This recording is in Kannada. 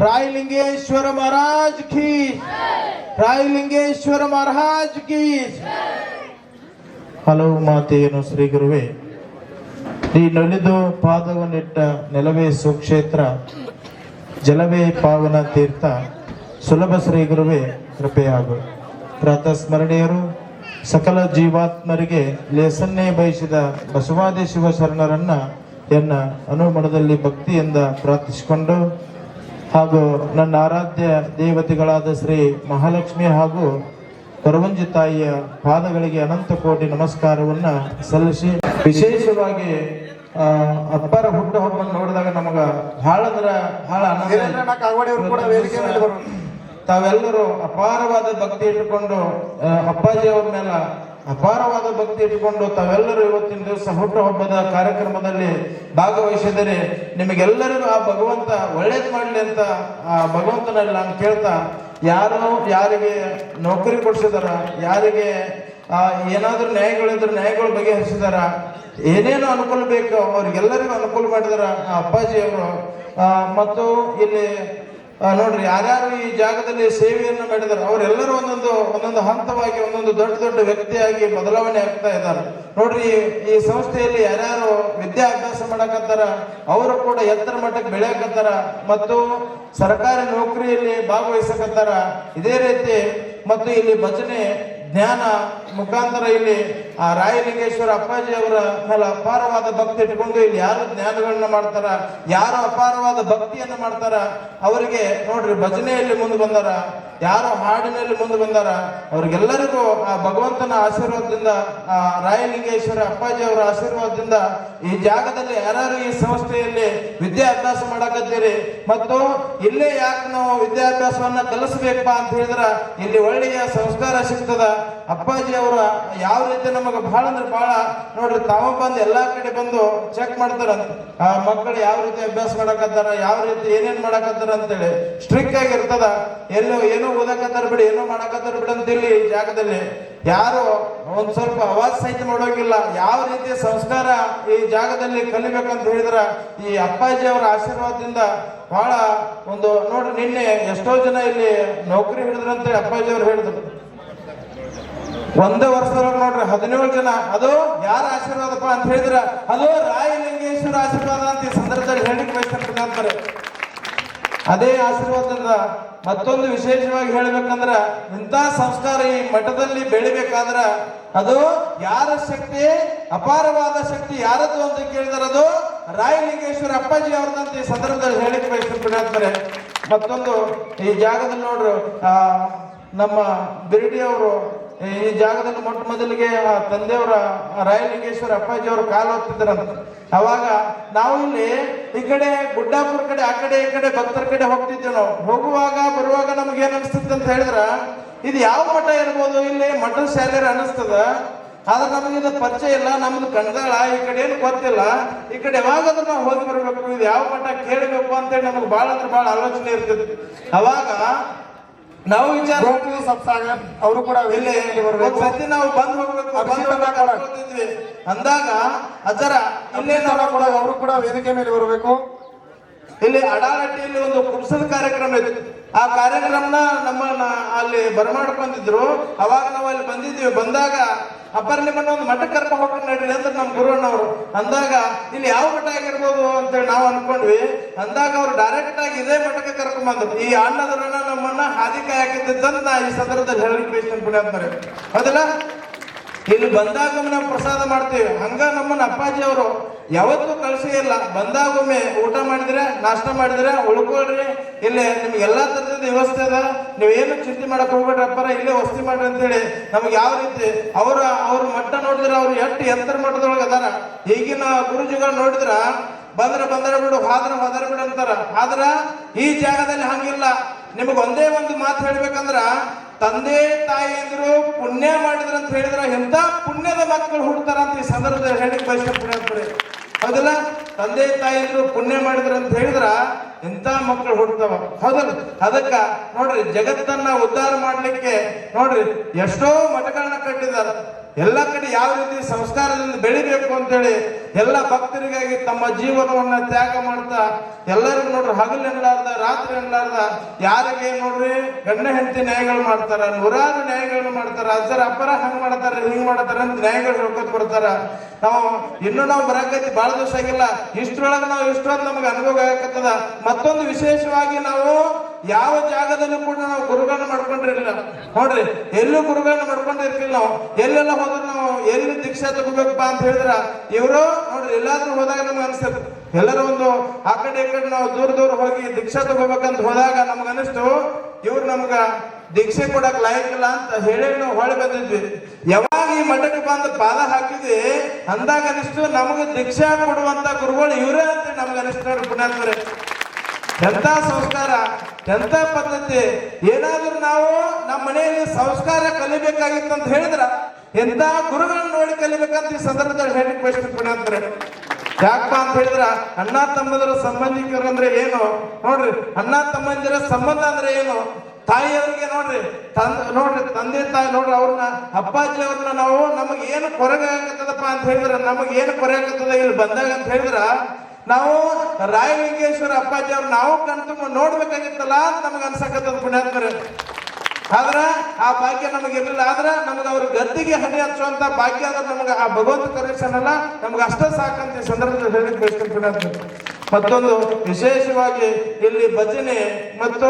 ರಾಯಲಿಂಗೇಶ್ವರ ಮಹಾರಾಜ್ ಕಿ, ರಾಯಲಿಂಗೇಶ್ವರ ಮಹಾರಾಜ್ ಕಿ. ಹಲವು ಮಾತೆಯನ್ನು ಶ್ರೀ ಗುರುವೇ, ಈ ನಲಿದು ಪಾದವನ್ನಿಟ್ಟ ನೆಲವೇ ಸುಕ್ಷೇತ್ರ, ಜಲವೇ ಪಾವನ ತೀರ್ಥ, ಸುಲಭ ಶ್ರೀ ಗುರುವೇ ಕೃಪೆಯಾಗು. ಪ್ರಾತಃ ಸ್ಮರಣೀಯರು ಸಕಲ ಜೀವಾತ್ಮರಿಗೆ ಲೇಸನ್ನೇ ಬಯಸಿದ ಬಸವಾದಿ ಶಿವಶರಣರನ್ನ ಎನ್ನ ಅನುಮಣದಲ್ಲಿ ಭಕ್ತಿಯಿಂದ ಪ್ರಾರ್ಥಿಸಿಕೊಂಡು ಹಾಗೂ ನನ್ನ ಆರಾಧ್ಯ ದೇವತೆಗಳಾದ ಶ್ರೀ ಮಹಾಲಕ್ಷ್ಮಿ ಹಾಗೂ ಕೊರವಂಜಿ ತಾಯಿಯ ಪಾದಗಳಿಗೆ ಅನಂತ ಕೋಟಿ ನಮಸ್ಕಾರವನ್ನ ಸಲ್ಲಿಸಿ, ವಿಶೇಷವಾಗಿ ಅಪ್ಪರ ಹುಟ್ಟುಹಬ್ಬವನ್ನು ನೋಡಿದಾಗ ನಮಗ ಬಹಳ ತಾವೆಲ್ಲರೂ ಅಪಾರವಾದ ಭಕ್ತಿ ಇಟ್ಟುಕೊಂಡು ಅಪ್ಪಾಜಿಯವರ ಮೇಲೆ ಅಪಾರವಾದ ಭಕ್ತಿ ಇಟ್ಟುಕೊಂಡು ತಾವೆಲ್ಲರೂ ಇವತ್ತಿನ ದಿವಸ ಹುಟ್ಟುಹಬ್ಬದ ಕಾರ್ಯಕ್ರಮದಲ್ಲಿ ಭಾಗವಹಿಸಿದರೆ ನಿಮಗೆಲ್ಲರಿಗೂ ಆ ಭಗವಂತ ಒಳ್ಳೇದು ಮಾಡಲಿ ಅಂತ ಆ ಭಗವಂತನಲ್ಲಿ ನಾನು ಕೇಳ್ತಾ, ಯಾರಿಗೆ ನೌಕರಿ ಕೊಡಿಸಿದಾರ, ಯಾರಿಗೆ ಏನಾದ್ರೂ ನ್ಯಾಯಗಳಿದ್ರೆ ನ್ಯಾಯಗಳು ಬಗೆಹರಿಸಿದಾರ, ಏನೇನು ಅನುಕೂಲ ಬೇಕು ಅವ್ರಿಗೆಲ್ಲರಿಗೂ ಅನುಕೂಲ ಮಾಡಿದಾರ ಆ ಅಪ್ಪಾಜಿಯವರು. ಮತ್ತು ಇಲ್ಲಿ ನೋಡ್ರಿ, ಯಾರ್ಯಾರು ಈ ಜಾಗದಲ್ಲಿ ಸೇವೆಯನ್ನು ಮಾಡಿದಾರೆ ಅವರೆಲ್ಲರೂ ಒಂದೊಂದು ಹಂತವಾಗಿ ಒಂದೊಂದು ದೊಡ್ಡ ದೊಡ್ಡ ವ್ಯಕ್ತಿಯಾಗಿ ಬದಲಾವಣೆ ಆಗ್ತಾ ಇದ್ದಾರೆ. ನೋಡ್ರಿ, ಈ ಸಂಸ್ಥೆಯಲ್ಲಿ ಯಾರ್ಯಾರು ವಿದ್ಯಾಭ್ಯಾಸ ಮಾಡಕತ್ತಾರ ಅವರು ಕೂಡ ಎತ್ತರ ಮಟ್ಟಕ್ಕೆ ಬೆಳೆಯಕತ್ತಾರ ಮತ್ತು ಸರ್ಕಾರಿ ನೌಕರಿಯಲ್ಲಿ ಭಾಗವಹಿಸಕತ್ತಾರ. ಇದೇ ರೀತಿ ಮತ್ತು ಇಲ್ಲಿ ಭಜನೆ ಜ್ಞಾನ ಮುಖಾಂತರ ಇಲ್ಲಿ ಆ ರಾಯಲಿಂಗೇಶ್ವರ ಅಪ್ಪಾಜಿ ಅವರ ಮೇಲೆ ಅಪಾರವಾದ ಭಕ್ತಿ ಇಟ್ಕೊಂಡು ಇಲ್ಲಿ ಯಾರು ಜ್ಞಾನಗಳನ್ನ ಮಾಡ್ತಾರ, ಯಾರು ಅಪಾರವಾದ ಭಕ್ತಿಯನ್ನ ಮಾಡ್ತಾರ ಅವರಿಗೆ ನೋಡ್ರಿ ಭಜನೆಯಲ್ಲಿ ಮುಂದೆ ಬಂದಾರ, ಯಾರು ಹಾಡಿನಲ್ಲಿ ಮುಂದೆ ಬಂದಾರ, ಅವ್ರಿಗೆಲ್ಲರಿಗೂ ಆ ಭಗವಂತನ ಆಶೀರ್ವಾದದಿಂದ, ಆ ರಾಯಲಿಂಗೇಶ್ವರ ಅಪ್ಪಾಜಿ ಅವರ ಆಶೀರ್ವಾದದಿಂದ ಈ ಜಾಗದಲ್ಲಿ ಯಾರು ಈ ಸಂಸ್ಥೆಯಲ್ಲಿ ವಿದ್ಯಾಭ್ಯಾಸ ಮಾಡಕತ್ತೀರಿ ಮತ್ತು ಇಲ್ಲೇ ಯಾಕೆ ನಾವು ವಿದ್ಯಾಭ್ಯಾಸವನ್ನ ಕಲಿಸ್ಬೇಕಪ್ಪ ಅಂತ ಹೇಳಿದ್ರ ಇಲ್ಲಿ ಒಳ್ಳೆಯ ಸಂಸ್ಕಾರ ಸಿಗ್ತದ. ಅಪ್ಪಾಜಿ ಅವರ ಯಾವ ರೀತಿ ನಮಗೆ ಬಹಳ ಅಂದ್ರೆ ಬಹಳ ನೋಡ್ರಿ, ತಾವ ಬಂದು ಎಲ್ಲಾ ಕಡೆ ಬಂದು ಚೆಕ್ ಮಾಡ್ತಾರ ಆ ಮಕ್ಕಳು ಯಾವ ರೀತಿ ಅಭ್ಯಾಸ ಮಾಡಕತ್ತಾರ, ಯಾವ ರೀತಿ ಏನೇನ್ ಮಾಡಕತ್ತಾರ ಅಂತೇಳಿ ಸ್ಟ್ರಿಕ್ಟ್ ಆಗಿರ್ತದ. ಏನೋ ಓದಕತ್ತಾರ ಬಿಡಿ, ಏನೋ ಮಾಡಕತ್ತಾರ ಬಿಡಿ ಅಂತ ಇಲ್ಲಿ ಈ ಜಾಗದಲ್ಲಿ ಯಾರು ಒಂದ್ ಸ್ವಲ್ಪ ಅವಾಜ್ ಸಹಿತ ಮಾಡೋಂಗಿಲ್ಲ. ಯಾವ ರೀತಿಯ ಸಂಸ್ಕಾರ ಈ ಜಾಗದಲ್ಲಿ ಕಲಿಬೇಕಂತ ಹೇಳಿದ್ರ ಈ ಅಪ್ಪಾಜಿ ಅವರ ಆಶೀರ್ವಾದದಿಂದ ಬಹಳ ಒಂದು ನೋಡ್ರಿ, ನಿನ್ನೆ ಎಷ್ಟೋ ಜನ ಇಲ್ಲಿ ನೌಕರಿ ಹಿಡಿದ್ರಂತೇಳಿ ಅಪ್ಪಾಜಿ ಅವರು ಹೇಳಿದ್ರು. ಒಂದೇ ವರ್ಷದೊಳಗೆ ನೋಡ್ರಿ 17 ಜನ. ಅದು ಯಾರ ಆಶೀರ್ವಾದಪ್ಪ ಅಂತ ಹೇಳಿದ್ರ ಅದು ರಾಯಲಿಂಗೇಶ್ವರ ಆಶೀರ್ವಾದ ಅಂತ ಈ ಸಂದರ್ಭದಲ್ಲಿ ಹೇಳಿಕೆ ಬಯಸ್ತಾರೆ ಅಂತಾರೆ. ಅದೇ ಆಶೀರ್ವಾದದಿಂದ ಮತ್ತೊಂದು ವಿಶೇಷವಾಗಿ ಹೇಳ್ಬೇಕಂದ್ರ ಇಂಥ ಸಂಸ್ಕಾರ ಈ ಮಠದಲ್ಲಿ ಬೆಳಿಬೇಕಾದ್ರ ಅದು ಯಾರ ಶಕ್ತಿ, ಅಪಾರವಾದ ಶಕ್ತಿ ಯಾರದ್ದು ಅಂತ ಕೇಳಿದಾರೆ ಅದು ರಾಯಲಿಂಗೇಶ್ವರ ಅಪ್ಪಾಜಿ ಅವ್ರದಂತ ಈ ಸಂದರ್ಭದಲ್ಲಿ ಹೇಳಿಕೆ ಬಯಸ್ತಾರೆ. ಮತ್ತೊಂದು ಈ ಜಾಗದಲ್ಲಿ ನೋಡ್ರು, ನಮ್ಮ ಬಿರ್ಡಿ ಅವರು ಈ ಜಾಗದಲ್ಲಿ ಮೊಟ್ಟ ಮೊದಲಿಗೆ ತಂದೆಯವರ ರಾಯಲಿಂಗೇಶ್ವರ ಅಪ್ಪಾಜಿ ಅವರು ಕಾಲು ಹೋಗ್ತಿದ್ರಂತ. ಅವಾಗ ನಾವು ಇಲ್ಲಿ ಈ ಕಡೆ ಗುಡ್ಡಾಪುರ ಕಡೆ ಆ ಕಡೆ ಈ ಕಡೆ ಭಕ್ತರ ಕಡೆ ಹೋಗ್ತಿದ್ವಿ. ನಾವು ಹೋಗುವಾಗ ಬರುವಾಗ ನಮ್ಗೆ ಏನ್ ಅನಿಸ್ತದೆ ಅಂತ ಹೇಳಿದ್ರ ಇದು ಯಾವ ಮಠ ಇರ್ಬೋದು, ಇಲ್ಲಿ ಮಠದ ಶಾಲೆಯರ್ ಅನಿಸ್ತದ. ಆದ್ರೆ ನಮಗೆ ಇದು ಪರಿಚಯ ಇಲ್ಲ, ನಮ್ದು ಕಣ್ಗಾಳ ಈ ಕಡೆ ಏನು ಗೊತ್ತಿಲ್ಲ. ಈ ಕಡೆ ಯಾವಾಗಾದ್ರೂ ನಾವು ಹೋಗಿ ಬರ್ಬೇಕು, ಇದು ಯಾವ ಮಠ ಕೇಳಬೇಕು ಅಂತೇಳಿ ನಮ್ಗೆ ಬಹಳ ಅಂದ್ರೆ ಬಹಳ ಆಲೋಚನೆ ಇರ್ತದೆ. ಅವಾಗ ನಾವು ವಿಚಾರ ಅವರು ಕೂಡ ಸತಿ ನಾವು ಬಂದ್ ಹೋಗ್ಬೇಕು ಅಂದಾಗ ಅಜರ ಇಲ್ಲೇ ನಾವು ಅವರು ಕೂಡ ವೇದಿಕೆ ಮೇಲೆ ಬರಬೇಕು. ಇಲ್ಲಿ ಅಡಾಲಟ್ಟಿಯಲ್ಲಿ ಒಂದು ಕುಂಸದ ಕಾರ್ಯಕ್ರಮ ಇತ್ತು. ಆ ಕಾರ್ಯಕ್ರಮನ ನಮ್ಮನ್ನ ಅಲ್ಲಿ ಬರಮಾಡ್ಕೊಂಡಿದ್ರು. ಅವಾಗ ನಾವು ಅಲ್ಲಿ ಬಂದಿದ್ವಿ. ಬಂದಾಗ ಅಪ್ಪರ ನಿಮ್ಮನ್ನ ಒಂದು ಮಠಕ್ಕೆ ಕರ್ಕೊಂಡು ಹೋಗ್ಕೊಂಡು ನಡ್ರಿ ಅಂದ್ರೆ ನಮ್ಮ ಗುರುವಣ್ಣವರು ಅಂದಾಗ ಇಲ್ಲಿ ಯಾವ ಮಠ ಆಗಿರ್ಬೋದು ಅಂತೇಳಿ ನಾವು ಅನ್ಕೊಂಡ್ವಿ. ಅಂದಾಗ ಅವ್ರು ಡೈರೆಕ್ಟ್ ಆಗಿ ಇದೇ ಮಠಕ್ಕೆ ಕರ್ಕೊಂಡ್ ಬಂದ್ರು. ಈ ಅಣ್ಣದರನ್ನ ನಮ್ಮನ್ನ ಹಾದಿ ಕಾಯಕಿದ್ದಂತ ನಾ ಈ ಸಂದರ್ಭದಲ್ಲಿ ಹೇಳಿ ಪುಣ್ಯ ಅಂತಾರೆ. ಹೌದಲ್ಲ, ಇಲ್ಲಿ ಬಂದಾಗ ನಾವು ಪ್ರಸಾದ ಮಾಡ್ತೀವಿ. ಹಂಗ ನಮ್ಮನ್ನ ಅಪ್ಪಾಜಿ ಅವರು ಯಾವತ್ತೂ ಕಳಿಸೇ ಇಲ್ಲ. ಬಂದಾಗೊಮ್ಮೆ ಊಟ ಮಾಡಿದ್ರೆ, ನಾಷ್ಟ ಮಾಡಿದ್ರೆ ಉಳ್ಕೊಳ್ರಿ, ಇಲ್ಲಿ ನಿಮ್ಗೆ ಎಲ್ಲಾ ತರದ ವ್ಯವಸ್ಥೆ ಅದ, ನೀವೇನು ಚಿಂತೆ ಮಾಡಕ್ ಹೋಗ್ಬೇಡ್ರಿ ಅಪ್ಪರ, ಇಲ್ಲೇ ವಸತಿ ಮಾಡ್ರಿ ಅಂತೇಳಿ ನಮ್ಗೆ ಯಾವ ರೀತಿ ಅವ್ರ ಮಟ್ಟ ನೋಡಿದ್ರೆ ಅವ್ರು ಎಷ್ಟು ಎತ್ತರ ಮಟ್ಟದೊಳಗೆ ಅದಾರ. ಈಗಿನ ಗುರುಜಿಗಳು ನೋಡಿದ್ರ ಬಂದ್ರ ಬಿಡು, ಹೋದ್ರ ಬಿಡು ಅಂತಾರ. ಆದ್ರ ಈ ಜಾಗದಲ್ಲಿ ಹಂಗಿಲ್ಲ. ನಿಮಗ್ ಒಂದೇ ಒಂದು ಮಾತು ಹೇಳ್ಬೇಕಂದ್ರ ತಂದೆ ತಾಯಿ ಅಂದ್ರು ಪುಣ್ಯ ಮಾಡಿದ್ರ ಅಂತ ಹೇಳಿದ್ರ ಎಂತ ಪುಣ್ಯದ ಮಕ್ಕಳು ಹುಡ್ತಾರ ಅಂತ ಈ ಸಂದರ್ಭದಲ್ಲಿ ಹೇಳಿಕ್ ಬಯಸ್ತಾರೆ. ಹೌದಿಲ್ಲ, ತಂದೆ ತಾಯಿ ಅಂದ್ರು ಪುಣ್ಯ ಮಾಡಿದ್ರ ಅಂತ ಹೇಳಿದ್ರ ಇಂಥ ಮಕ್ಕಳು ಹುಡ್ತಾವ. ಹೌದಲ್ಲ? ಅದಕ್ಕ ನೋಡ್ರಿ, ಜಗತ್ತನ್ನ ಉದ್ಧಾರ ಮಾಡ್ಲಿಕ್ಕೆ ನೋಡ್ರಿ ಎಷ್ಟೋ ಮಠಗಳನ್ನ ಕಟ್ಟಿದ್ದಾರೆ. ಎಲ್ಲ ಕಡೆ ಯಾವ ರೀತಿ ಸಂಸ್ಕಾರದಿಂದ ಬೆಳಿಬೇಕು ಅಂತೇಳಿ ಎಲ್ಲ ಭಕ್ತರಿಗಾಗಿ ತಮ್ಮ ಜೀವನವನ್ನ ತ್ಯಾಗ ಮಾಡ್ತಾ ಎಲ್ಲರಿಗೂ ನೋಡ್ರಿ ಹಗಲು ಎನ್ನಲಾರ್ದ ರಾತ್ರಿ ಎನ್ನಲಾರ್ದ ಯಾರಿಗೆ ನೋಡ್ರಿ ಗಂಡ ಹೆಂಡತಿ ನ್ಯಾಯಗಳು ಮಾಡ್ತಾರ, ನೂರಾರು ನ್ಯಾಯಗಳನ್ನ ಮಾಡ್ತಾರ. ಅಜ್ಜರ ಅಪ್ಪರ ಹಂಗ್ ಮಾಡ್ತಾರ ಹಿಂಗ್ ಮಾಡ್ತಾರ ಅಂತ ನ್ಯಾಯಗಳು ಹೇಳ್ಕೊತ ಬರ್ತಾರ. ನಾವು ಬರಾಕೈತಿ ಬಹಳ ದಿವಸ ಆಗಿಲ್ಲ. ಇಷ್ಟರೊಳಗೆ ನಾವು ಇಷ್ಟೊಂದು ನಮ್ಗೆ ಅನುಭವ ಆಗತ್ತದ. ಮತ್ತೊಂದು ವಿಶೇಷವಾಗಿ ನಾವು ಯಾವ ಜಾಗದಲ್ಲೂ ಕೂಡ ನಾವು ಗುರುಗಳನ್ನ ಮಾಡ್ಕೊಂಡಿರ್ಲಿಲ್ಲ ನೋಡ್ರಿ. ಎಲ್ಲೂ ಗುರುಗಳನ್ನ ಮಾಡ್ಕೊಂಡಿರ್ಲಿಲ್ಲ. ನಾವು ಎಲ್ಲೆಲ್ಲ ಹೋದ್ರು ನಾವು ಎಲ್ಲಿ ದೀಕ್ಷಾ ತಗೋಬೇಕಪ್ಪ ಅಂತ ಹೇಳಿದ್ರ ಇವರು ನೋಡ್ರಿ ಎಲ್ಲಾದ್ರೂ ಹೋದಾಗ ನಮ್ಗೆ ಅನ್ಸುತ್ತೆ. ಎಲ್ಲರೂ ಒಂದು ಆ ಕಡೆ ಈ ಕಡೆ ನಾವು ದೂರ ಹೋಗಿ ದೀಕ್ಷಾ ತಗೋಬೇಕಂತ ಹೋದಾಗ ನಮ್ಗೆ ಅನಿಸ್ತು ಇವ್ರು ನಮ್ಗ ದೀಕ್ಷೆ ಕೊಡಕ್ ಲಾಯಕ್ಕಿಲ್ಲ ಅಂತ ಹೇಳಿ ನಾವು ಹೊಳೆ ಬಂದಿದ್ವಿ. ಯಾವಾಗ ಈ ಮಠಕ್ಕೆ ಬಂದು ಪಾದ ಹಾಕಿದ್ವಿ ಅಂದಾಗ ಅನಿಸ್ತು ನಮಗೆ ದೀಕ್ಷಾ ಕೊಡುವಂತ ಗುರುಗಳು ಇವರೇ ಅಂತ ನಮ್ಗೆ ಅನಿಸ್ತು. ಪುಣ್ಯಾತ್ಮರೇ, ಎಂತ ಸಂಸ್ಕಾರ, ಎಂತ ಪದ್ಧತಿ. ಏನಾದ್ರೂ ನಾವು ನಮ್ಮ ಮನೆಯಲ್ಲಿ ಸಂಸ್ಕಾರ ಕಲಿಬೇಕಾಗಿತ್ತು ಅಂತ ಹೇಳಿದ್ರ ಎಂತ ಗುರುಗಳನ್ನ ನೋಡಿ ಕಲಿಬೇಕಂತ ಈ ಸಂದರ್ಭದಲ್ಲಿ ಹೇಳಿಕ್ ಬಯಸ್ತೀನಿ ಅಂದ್ರೆ. ಯಾಕಪ್ಪ ಅಂತ ಹೇಳಿದ್ರ ಅಣ್ಣ ತಮ್ಮಂದಿರ ಸಂಬಂಧಿಕರು ಅಂದ್ರೆ ಏನು ನೋಡ್ರಿ. ಅಣ್ಣ ತಮ್ಮಂದಿರ ಸಂಬಂಧ ಅಂದ್ರೆ ಏನು? ತಾಯಿಯವರಿಗೆ ನೋಡ್ರಿ ತಂದೆ ತಾಯಿ ನೋಡ್ರಿ ಅವ್ರನ್ನ ಅಪ್ಪಾಜಿ ಅವ್ರನ್ನ ನಾವು ನಮಗೆ ಏನು ಕೊರಗೆ ಆಗತ್ತದಪ್ಪ ಅಂತ ಹೇಳಿದ್ರ ನಮಗೆ ಏನು ಕೊರೆ ಆಗತ್ತದ ಇಲ್ಲಿ ಬಂದಾಗ ಅಂತ ಹೇಳಿದ್ರ ನಾವು ರಾಯಲಿಂಗೇಶ್ವರ ಅಪ್ಪಾಜಿ ಅವ್ರು ನಾವು ಕಣ್ತುಂಬ ನೋಡ್ಬೇಕಾಗಿತ್ತಲ್ಲ ಅಂತ ನಮ್ಗೆ ಅನ್ಸಕತ್ತದ ಪುಣ್ಯಾತ್ಮರೇ. ಆದ್ರ ಆ ಭಾಗ್ಯ ನಮಗೆ ಇರಲಿಲ್ಲ. ಆದ್ರ ನಮ್ಗೆ ಅವ್ರ ಗದ್ದಿಗೆ ಹಣೆ ಹಚ್ಚುವಂತ ಭಾಗ್ಯ ಆದ್ರೆ ನಮ್ಗೆ ಆ ಭಗವಂತ ಕರೆಕ್ಷನಲ್ಲ ನಮ್ಗೆ ಅಷ್ಟ ಸಾಕಂತ ಈ ಸಂದರ್ಭದಲ್ಲಿ ಹೇಳಿಕ್ ಬಯಸ್ತೀನಿ. ಮತ್ತೊಂದು ವಿಶೇಷವಾಗಿ ಇಲ್ಲಿ ಭಜನೆ ಮತ್ತು